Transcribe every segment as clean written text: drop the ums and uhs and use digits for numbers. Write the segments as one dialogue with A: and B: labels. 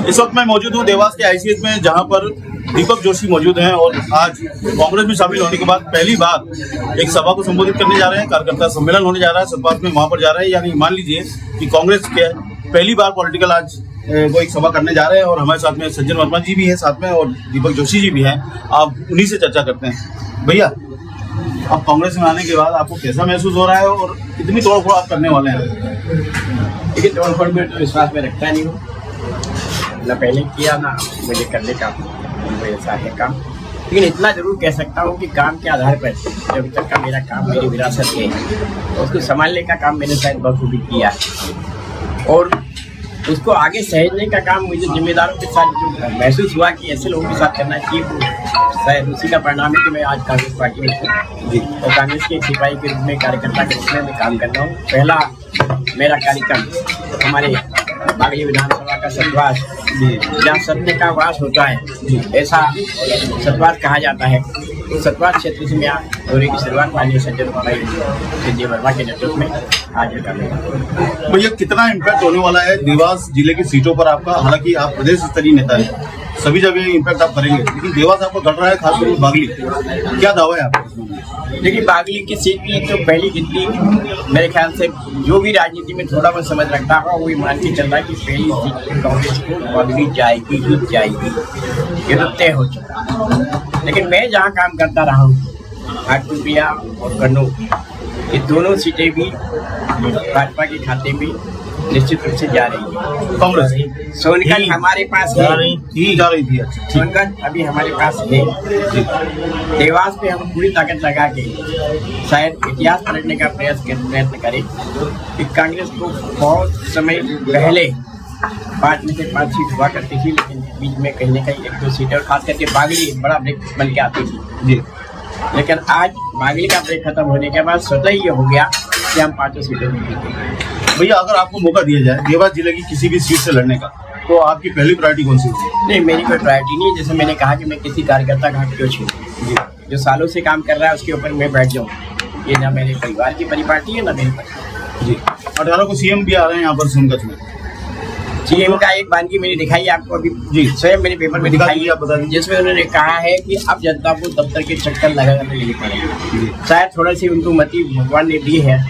A: इस वक्त मैं मौजूद हूँ देवास के आईसीएच में, जहाँ पर दीपक जोशी मौजूद हैं और आज कांग्रेस में शामिल होने के बाद पहली बार एक सभा को संबोधित करने जा रहे हैं। कार्यकर्ता सम्मेलन होने जा रहा है सतपाथ में, वहाँ पर जा रहे हैं। यानी मान लीजिए कि कांग्रेस के पहली बार पॉलिटिकल आज वो एक सभा करने जा रहे हैं और हमारे साथ में सज्जन वर्मा जी भी हैं साथ में और दीपक जोशी जी भी हैं। आप उन्हीं से चर्चा करते हैं। भैया, अब कांग्रेस में आने के बाद आपको कैसा महसूस हो रहा है और कितनी तोड़फोड़ आप करने वाले हैं?
B: देखिए, तोड़फोड़ में तो विश्वास में रखता नहीं हूँ, ना पहले किया ना मुझे करने का ऐसा है काम। लेकिन इतना जरूर कह सकता हूँ कि काम के आधार पर जो अभी तक का मेरा काम मेरी विरासत है उसको संभालने का काम मैंने शायद बखूबी किया है और उसको आगे सहेजने का काम मुझे जिम्मेदारों के साथ जो महसूस हुआ कि ऐसे लोगों के साथ करना चाहिए, तो शायद उसी का परिणाम है कि मैं आज कांग्रेस पार्टी में हूँ और कांग्रेस के सिपाही के रूप में, कार्यकर्ता के रूप में मैं काम कर रहा हूँ। पहला मेरा कार्यक्रम हमारे बागली विधानसभा का सतवास, जहाँ सत्य का वास होता है, ऐसा सतवास कहा जाता है। तो सतवास क्षेत्र से मैं दौरे की शुरुआत माननीय सज्जन वर्मा के नेतृत्व में आज कर रहे हैं।
A: भैया, कितना इम्पैक्ट होने वाला है देवास जिले की सीटों पर आपका? हालांकि आप प्रदेश स्तरीय नेता हैं, सभी जगह इम्पैक्ट आप करेंगे, लेकिन देवास आपको डर रहा है, खासकर बागली। क्या दावा है आपका?
B: देखिए, बागली की सीट की तो पहली गिनती मेरे ख्याल से जो भी राजनीति में थोड़ा बहुत समझ रखता होगा वो मान के चल रहा है कि पहली सीट कांग्रेस को बागली जाएगी ही जाएगी, ये तो तय हो चुका। लेकिन मैं जहाँ काम करता रहा हूँ हाटपिया और कन्नौज, ये दोनों सीटें भी भाजपा के खाते में निश्चित रूप से जा रही है।
A: कांग्रेस
B: सोनगढ़ हमारे पास है,
A: जा रही थी। अच्छा,
B: सोनगढ़ अभी हमारे पास है। देवास पे हम पूरी ताकत लगा के शायद इतिहास पलटने का प्रयत्न करें कि कांग्रेस को बहुत समय पहले 5 में से 5 सीट हुआ करती थी, लेकिन बीच में कहीं ना कहीं 1-2 सीटें और खास करके बागली बड़ा ब्रेक बन के आती थी। लेकिन आज बागली का ब्रेक खत्म होने के बाद स्वतः ही ये हो गया कि हम 5 सीटें जीतेंगे।
A: भैया, अगर आपको मौका दिया जाए देवास जिले की किसी भी सीट से लड़ने का, तो आपकी पहली प्रायोरिटी कौन सी होगी?
B: नहीं, मेरी कोई प्रायोरिटी नहीं है। जैसे मैंने कहा कि मैं किसी कार्यकर्ता का क्यों छूँ, जो सालों से काम कर रहा है उसके ऊपर मैं बैठ जाऊँ, ये ना मेरे परिवार की परिपाटी है ना मेरी पार्टी।
A: 18 को सीएम भी आ रहे हैं यहाँ पर सोनगढ़ में।
B: सीएम का एक बानगी मैंने दिखाई है आपको, अभी स्वयं मेरे पेपर में दिखाई है,
A: आप बता दीजिए।
B: जिसमें उन्होंने कहा है कि अब जनता को दफ्तर के चक्कर लगाना नहीं पड़ेगा। शायद थोड़ा सी उनको मति भगवान ने दी है,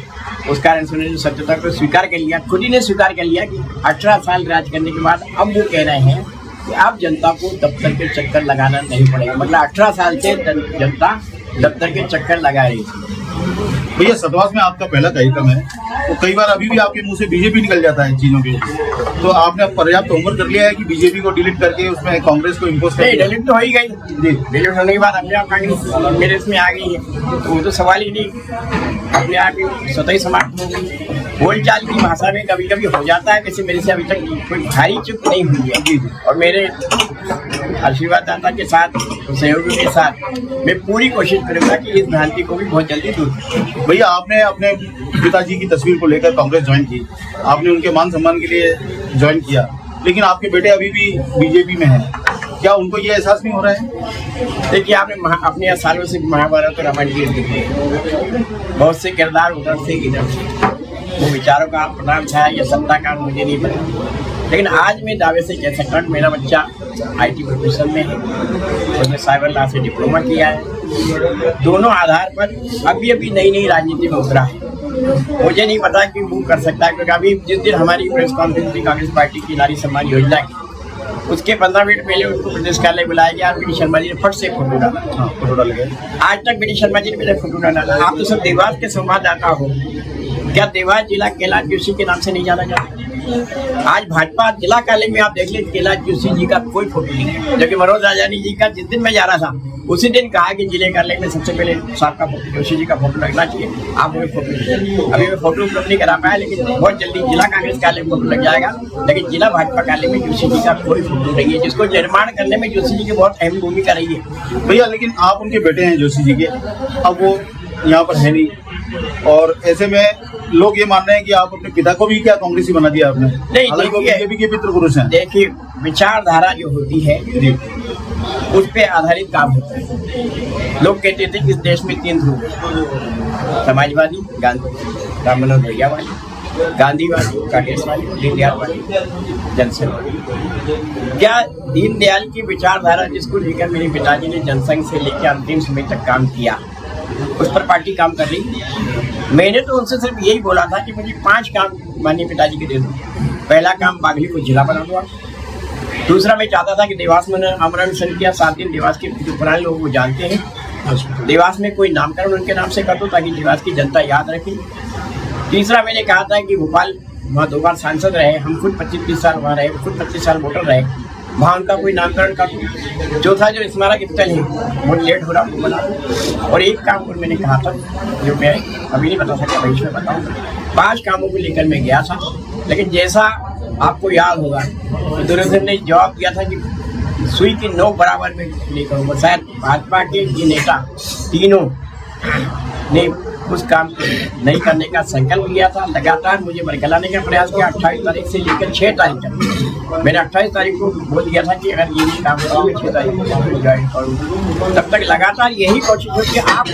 B: उस कारण से उन्होंने सत्यता को स्वीकार कर लिया, खुद ही ने स्वीकार कर लिया कि 18 साल राज करने के बाद अब वो कह रहे हैं कि अब जनता को दफ्तर के चक्कर लगाना नहीं पड़ेगा। मतलब 18 साल से जनता दफ्तर के चक्कर लगा रही थी।
A: भैया, सतवास में आपका पहला कार्यक्रम है, तो कई बार अभी भी आपके मुंह से बीजेपी निकल जाता है चीजों के, तो आपने अब पर्याप्त होमवर्क कर लिया है कि बीजेपी को डिलीट करके उसमें कांग्रेस को इम्पोज कर?
B: नहीं, डिलीट तो हो ही गई। डिलीट होने के बाद अपने आप कांग्रेस मेरे इसमें आ गई है, तो वो तो सवाल ही नहीं, अपने आप ही स्वतः ही समाप्त हो गई। बोलचाल की भाषा में कभी कभी हो जाता है, वैसे मेरे से अभी तक कोई भारी चुप नहीं हुई है और मेरे आशीर्वाद दाता के साथ, सहयोगियों के साथ मैं पूरी कोशिश करूँगा कि इस भ्रांति को भी बहुत जल्दी दूर करूँ।
A: भैया, आपने अपने पिताजी की तस्वीर को लेकर कांग्रेस ज्वाइन की, आपने उनके मान सम्मान के लिए ज्वाइन किया, लेकिन आपके बेटे अभी भी बीजेपी में हैं, क्या उनको ये एहसास नहीं हो रहा है?
B: देखिए, आपने अपने सालों से महाभारत और रामायण की बहुत से किरदार उधर से इधर से, वो विचारों का प्रणाम था या सत्ता का मुझे नहीं पता, लेकिन आज मैं दावे से कह सकता हूँ मेरा बच्चा IT प्रोफेशन में है, उसने साइबर लॉ से डिप्लोमा किया है। दोनों आधार पर अभी नई राजनीति में उतरा है। मुझे नहीं पता कि वो कर सकता है, क्योंकि अभी जिस दिन हमारी प्रेस कॉन्फ्रेंस थी कांग्रेस पार्टी की नारी सम्मान योजना की, उसके 15 मिनट पहले उनको प्रदेश कार्यालय बुलाया गया और बीडी शर्मा जी ने फट से फोटो डाला। आज तक बीडी शर्मा जी ने मेरे फोटो डाला। आप तो सब देवास के संवाददाता हो, क्या देवास जिला कैलाश जोशी के नाम से नहीं जाना जाता? आज भाजपा जिला कार्यालय में आप देख लें, कैलाश जोशी जी का कोई फोटो नहीं है, जबकि मनोज राजानी जी का जिस दिन मैं जा रहा था उसी दिन कहा कि जिले कार्यालय में सबसे पहले साहब का फोटो, जोशी जी का फोटो लगना चाहिए। आप हमें फोटो दीजिए। अभी मैं फोटो उपलब्ध नहीं करा पाया, लेकिन बहुत जल्दी जिला कांग्रेस कार्यालय में फोटो लग जाएगा, लेकिन जिला भाजपा कार्यालय में जोशी जी का कोई फोटो नहीं है, जिसको निर्माण करने में जोशी जी की बहुत अहम भूमिका रही है।
A: भैया, लेकिन आप उनके बेटे हैं जोशी जी के, अब वो यहाँ पर है नहीं, और ऐसे में लोग ये मान रहे हैं कि आप अपने पिता को भी क्या कांग्रेसी बना दिया आपने?
B: नहीं,
A: बीजेपी के पितृ पुरुष हैं।
B: देखिए, विचारधारा जो होती है उस पे आधारित काम होता है। लोग कहते थे कि इस देश में 3 ध्रुव, समाजवादी, गांधी, राम मनोहर लोहिया वाली गांधीवादी, कांग्रेसवादी, दीनदयालवादी, जनसेवा। क्या दीनदयाल की विचारधारा जिसको लेकर मेरे पिताजी ने जनसंघ से लेकर अंतिम समय तक काम किया, उस पर पार्टी काम कर रही। मैंने तो उनसे सिर्फ यही बोला था कि मुझे 5 काम माननीय पिताजी के दे दो। पहला काम बागली को जिला बना दो। दूसरा, मैं चाहता था कि देवास में आमरण अनशन किया 7 दिन, देवास के जो पुराने लोग वो जानते हैं, देवास में कोई नामकरण उनके नाम से कर दो ताकि देवास की जनता याद रखे। तीसरा, मैंने कहा था कि भोपाल वहाँ 2 बार सांसद रहे, हम खुद 25-30 साल वहाँ रहे, खुद 25 साल वोटर रहे, वहाँ उनका कोई नामकरण कर दो। चौथा, जो स्मारक स्थल है बहुत लेट हो रहा वो बना दो। और एक काम और मैंने कहा था जो मैं अभी नहीं बता सकता, भविष्य में बताऊँगा। 5 कामों को लेकर मैं गया था, लेकिन जैसा आपको याद होगा दुर्योधन ने जवाब दिया था कि सुई की नोक बराबर में लेकर, वो शायद भाजपा के ये नेता तीनों ने उस काम को नहीं करने का संकल्प लिया था। लगातार मुझे बरगलाने का प्रयास किया। 28 तारीख से लेकर 6 तारीख तक मैंने 28 तारीख को बोल दिया था कि अगर ये नहीं काम होगा मैं 6 तारीख को ज्वाइन करूँगा। तब तक लगातार यही कोशिश हो कि आप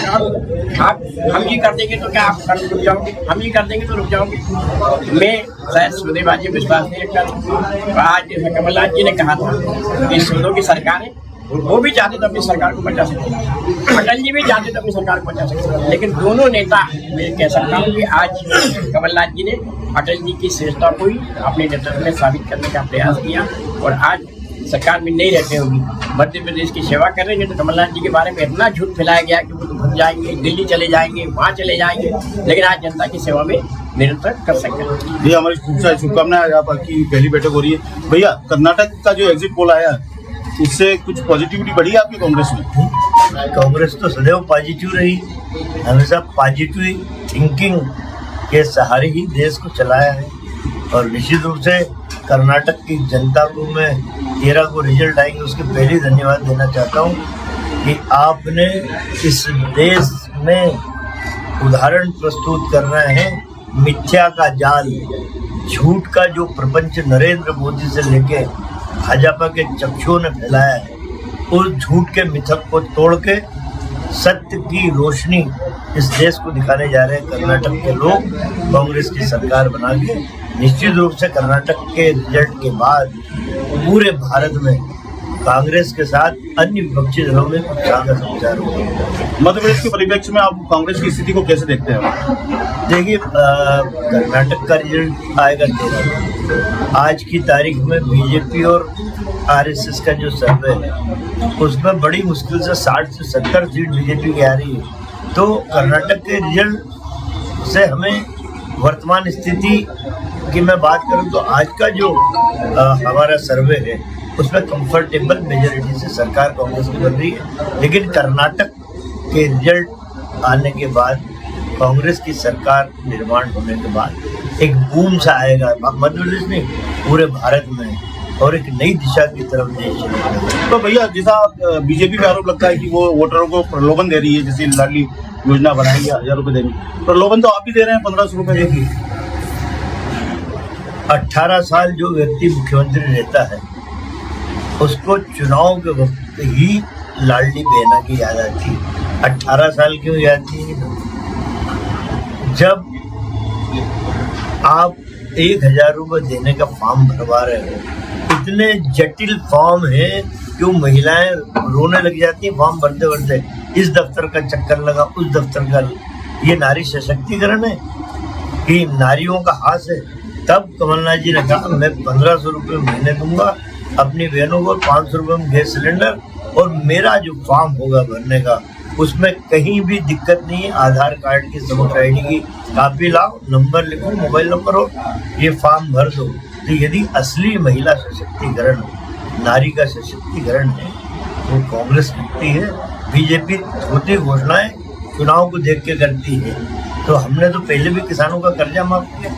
B: हम ये कर देंगे तो क्या आप रुक जाओगे, हम ये कर देंगे तो रुक जाओगे। मैं शायद सौदेबाजी में विश्वास नहीं रखता। आज जैसा कमलनाथ जी ने कहा था कि सौदों की सरकार है, वो भी चाहते तो अपनी सरकार को बचा सकते, अटल जी भी चाहते तो अपनी सरकार को बचा सकते, लेकिन दोनों नेता मैं कह सकता हूँ कि आज कमलनाथ जी ने अटल जी की श्रेष्ठता को ही अपने नेतृत्व में साबित करने का प्रयास किया और आज सरकार में नहीं रहते होगी, मध्य प्रदेश की सेवा कर रहे हैं। तो कमलनाथ जी के बारे में इतना झूठ फैलाया गया कि वो तो भूल जाएंगे, दिल्ली चले जाएंगे, वहाँ चले जाएंगे, लेकिन आज जनता की सेवा में निरंतर कर सकते हैं।
A: ये हमारी खूब सारी शुभकामनाएं। आपकी पहली बैठक हो रही है भैया। कर्नाटक का जो एग्जिट पोल आया उससे कुछ पॉजिटिविटी बढ़ी है आपकी कांग्रेस में?
C: कांग्रेस तो सदैव पॉजिटिव रही, हमेशा पॉजिटिव थिंकिंग के सहारे ही देश को चलाया है। और निश्चित रूप से कर्नाटक की जनता को मैं 13 को रिजल्ट आएंगे उसके पहले धन्यवाद देना चाहता हूँ कि आपने इस देश में उदाहरण प्रस्तुत कर रहे हैं। मिथ्या का जाल, झूठ का जो प्रपंच नरेंद्र मोदी से लेके भाजपा के चक्षुओं ने फैलाया है, उस झूठ के मिथक को तोड़ के सत्य की रोशनी इस देश को दिखाने जा रहे हैं कर्नाटक के लोग कांग्रेस की सरकार बना के। निश्चित रूप से कर्नाटक के रिजल्ट के बाद पूरे भारत में कांग्रेस के साथ अन्य विपक्षी दलों में उत्साह का संचार होगा।
A: मध्य प्रदेश के परिप्रेक्ष्य में आप कांग्रेस की स्थिति को कैसे देखते हैं?
C: देखिए, कर्नाटक का रिजल्ट आएगा 13। आज की तारीख में बीजेपी और आरएसएस का जो सर्वे है उसमें बड़ी मुश्किल से 60 से 70 सीट बीजेपी की आ रही है। तो कर्नाटक के रिजल्ट से हमें वर्तमान स्थिति की मैं बात करूं तो आज का जो हमारा सर्वे है उसमें कंफर्टेबल मेजोरिटी से सरकार कांग्रेस की बन रही है। लेकिन कर्नाटक के रिजल्ट आने के बाद कांग्रेस की सरकार निर्माण होने के बाद एक बूम सा आएगा मध्य प्रदेश में, पूरे भारत में, और एक नई दिशा की तरफ देश चलेगा।
A: तो भैया, जैसा बीजेपी पे आरोप लगता है कि वो वोटरों को प्रलोभन दे रही है, जैसे लाडली योजना बनाई है 1000 रुपए देंगे, प्रलोभन तो आप ही दे रहे हैं 1500 रुपए देंगे।
C: 18 साल जो व्यक्ति मुख्यमंत्री रहता है उसको चुनाव के वक्त ही लाडली बहना की याद आती है। 18 साल क्यों याद थी? जब आप 1000 रुपये देने का फॉर्म भरवा रहे हो, इतने जटिल फॉर्म है कि वो महिलाएं रोने लग जाती हैं फॉर्म भरते भरते। इस दफ्तर का चक्कर लगा, उस दफ्तर का। ये नारी सशक्तिकरण है कि नारियों का हाथ है। तब कमलनाथ जी ने कहा मैं 1500 रुपये महीने दूंगा अपनी बहनों को, 500 रुपये में गैस सिलेंडर, और मेरा जो फॉर्म होगा भरने का उसमें कहीं भी दिक्कत नहीं है। आधार कार्ड की समग्र आईडी की कापी लाओ, नंबर लिखो, मोबाइल नंबर हो, ये फॉर्म भर दो। तो यदि असली महिला सशक्तिकरण, नारी का सशक्तिकरण है वो कांग्रेस करती है। बीजेपी होती घोषणाएं चुनाव को देख के करती है। तो हमने तो पहले भी किसानों का कर्जा माफ किया,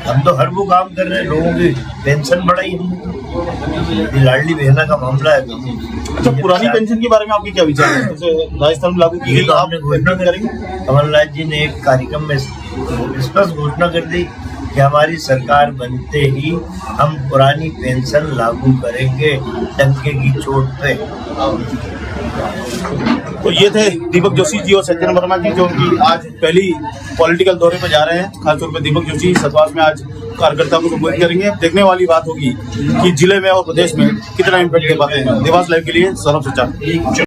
C: हम तो हर वो काम कर रहे हैं, लोगों की पेंशन बढ़ाई हमने। लाडली बहना का मामला है।
A: अच्छा, पुरानी पेंशन के बारे में आपके क्या विचार है? जैसे राजस्थान में लागू की गई,
C: आपने घोषणा करेंगे। कमलनाथ जी ने एक कार्यक्रम में स्पष्ट घोषणा कर दी कि हमारी सरकार बनते ही हम पुरानी पेंशन लागू करेंगे डंके की चोट पे।
A: तो ये थे दीपक जोशी जी और सज्जन वर्मा जी, जो कि आज पहली पॉलिटिकल दौरे पर जा रहे हैं। खासतौर पर दीपक जोशी सतवास में आज कार्यकर्ताओं को संबोधित करेंगे। देखने वाली बात होगी कि जिले में और प्रदेश में कितना इम्पैक्ट दे पाते हैं। देवास लाइव के लिए सौरभ सच्चा।